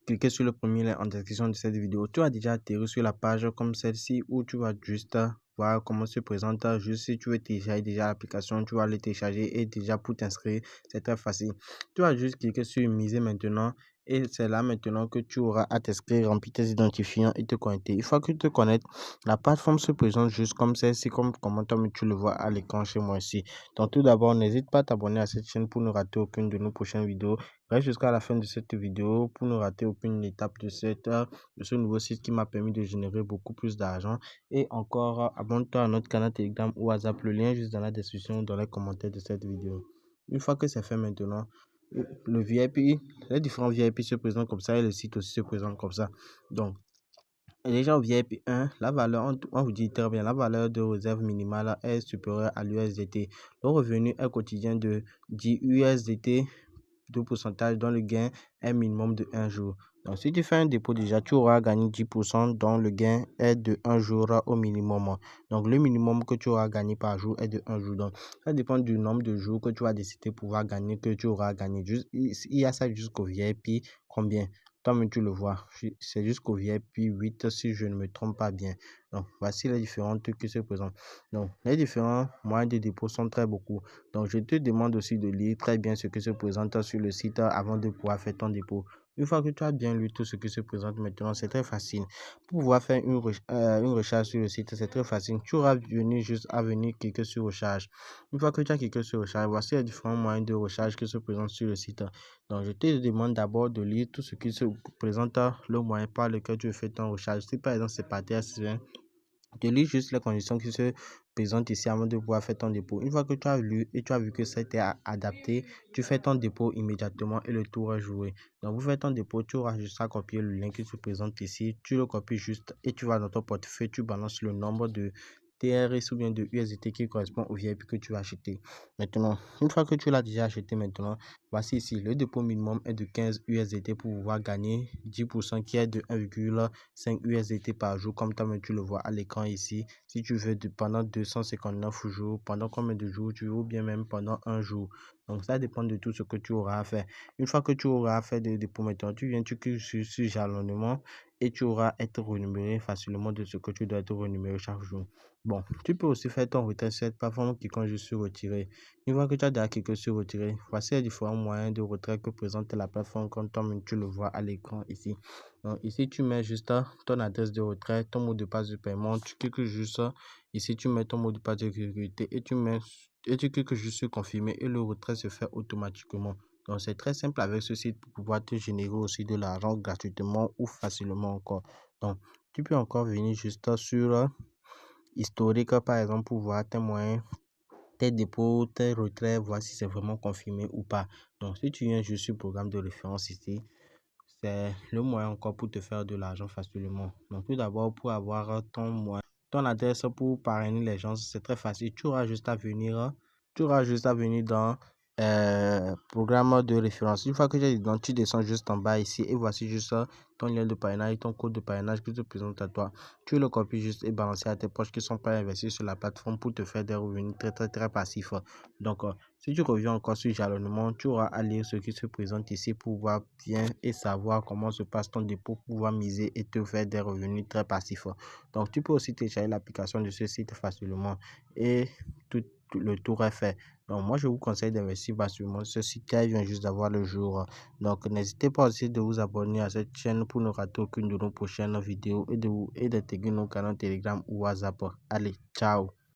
cliquer sur le premier lien en description de cette vidéo. Tu as déjà atterri sur la page comme celle-ci où tu vas juste voir comment se présente. Juste si tu veux télécharger déjà l'application, tu vas le télécharger et déjà pour t'inscrire, c'est très facile. Tu vas juste cliquer sur miser maintenant et c'est là maintenant que tu auras à t'inscrire, remplir tes identifiants et te connecter. Une fois que tu te connectes, la plateforme se présente juste comme celle-ci, comme toi tu le vois à l'écran chez moi ici. Donc tout d'abord, n'hésite pas à t'abonner à cette chaîne pour ne rater aucune de nos prochaines vidéos. Reste jusqu'à la fin de cette vidéo pour ne rater aucune étape de ce nouveau site qui m'a permis de générer beaucoup plus d'argent. Et encore, abonne-toi à notre canal Telegram ou WhatsApp. Le lien est juste dans la description, dans les commentaires de cette vidéo. Une fois que c'est fait maintenant, le VIP, les différents VIP se présentent comme ça et le site aussi se présente comme ça. Donc, déjà au VIP 1, la valeur, on vous dit très bien, la valeur de réserve minimale est supérieure à l'USDT. Le revenu est quotidien de 10 USDT de pourcentage dont le gain est minimum de 1 jour. Donc, si tu fais un dépôt déjà, tu auras gagné 10% dont le gain est de 1 jour au minimum. Donc, le minimum que tu auras gagné par jour est de 1 jour. Donc, ça dépend du nombre de jours que tu vas décider pouvoir gagner, que tu auras gagné. Il y a ça jusqu'au VIP. Combien? Toi-même, tu le vois. C'est jusqu'au VIP 8 si je ne me trompe pas bien. Donc, voici les différents trucs qui se présentent. Donc, les différents moyens de dépôt sont très beaucoup. Donc, je te demande aussi de lire très bien ce qui se présente sur le site avant de pouvoir faire ton dépôt. Une fois que tu as bien lu tout ce qui se présente maintenant, c'est très facile. Pour pouvoir faire une recherche sur le site, c'est très facile. Tu auras juste à venir cliquer sur recherche. Une fois que tu as cliqué sur recherche, voici les différents moyens de recherche qui se présentent sur le site. Donc, je te demande d'abord de lire tout ce qui se présente, le moyen par lequel tu fais ton recherche. Si par exemple c'est par TSV, tu lis juste les conditions qui se présentent ici avant de pouvoir faire ton dépôt. Une fois que tu as lu et tu as vu que ça a été adapté, tu fais ton dépôt immédiatement et le tour est joué. Donc, vous faites ton dépôt, tu auras juste à copier le lien qui se présente ici. Tu le copies juste et tu vas dans ton portefeuille, tu balances le nombre de TRS ou bien de USDT qui correspond au VIP que tu as acheté. Maintenant, une fois que tu l'as déjà acheté maintenant, voici ici, le dépôt minimum est de 15 USDT pour pouvoir gagner 10% qui est de 1,5 USDT par jour, comme tu le vois à l'écran ici. Si tu veux pendant 259 jours, pendant combien de jours tu veux, ou bien même pendant un jour. Donc, ça dépend de tout ce que tu auras à faire. Une fois que tu auras fait des dépôts, maintenant, tu viens, tu cliques sur jalonnement et tu auras être rémunéré facilement de ce que tu dois être rémunéré chaque jour. Bon, tu peux aussi faire ton retrait sur cette plateforme qui quand je suis retiré. Une fois que tu as déjà cliqué sur retirer, voici les différents moyens de retrait que présente la plateforme comme tu le vois à l'écran ici. Donc, ici, tu mets juste ton adresse de retrait, ton mot de passe de paiement. Tu cliques juste ici, tu mets ton mot de passe de sécurité et tu cliques juste sur confirmer et le retrait se fait automatiquement. Donc, c'est très simple avec ce site pour pouvoir te générer aussi de l'argent gratuitement ou facilement encore. Donc, tu peux encore venir juste sur historique, par exemple, pour voir tes moyens, tes dépôts, tes retraits, voir si c'est vraiment confirmé ou pas. Donc, si tu viens juste sur le programme de référence ici, c'est le moyen encore pour te faire de l'argent facilement. Donc, tout d'abord, pour avoir ton adresse pour parrainer les gens, c'est très facile. Tu auras juste à venir dans programme de référence. Une fois que tu descends juste en bas ici et voici juste ton lien de parrainage, ton code de parrainage qui te présente à toi. Tu le copies juste et balances à tes proches qui ne sont pas investis sur la plateforme pour te faire des revenus très passifs. Donc, si tu reviens encore sur jalonnement, tu auras à lire ce qui se présente ici pour voir bien et savoir comment se passe ton dépôt pour pouvoir miser et te faire des revenus très passifs. Donc, tu peux aussi télécharger l'application de ce site facilement et tout le tour est fait. Donc, moi, je vous conseille d'investir facilement. Ce site vient juste d'avoir le jour. Donc, n'hésitez pas aussi de vous abonner à cette chaîne pour ne rater aucune de nos prochaines vidéos et d'intégrer nos canaux Telegram ou WhatsApp. Allez, ciao!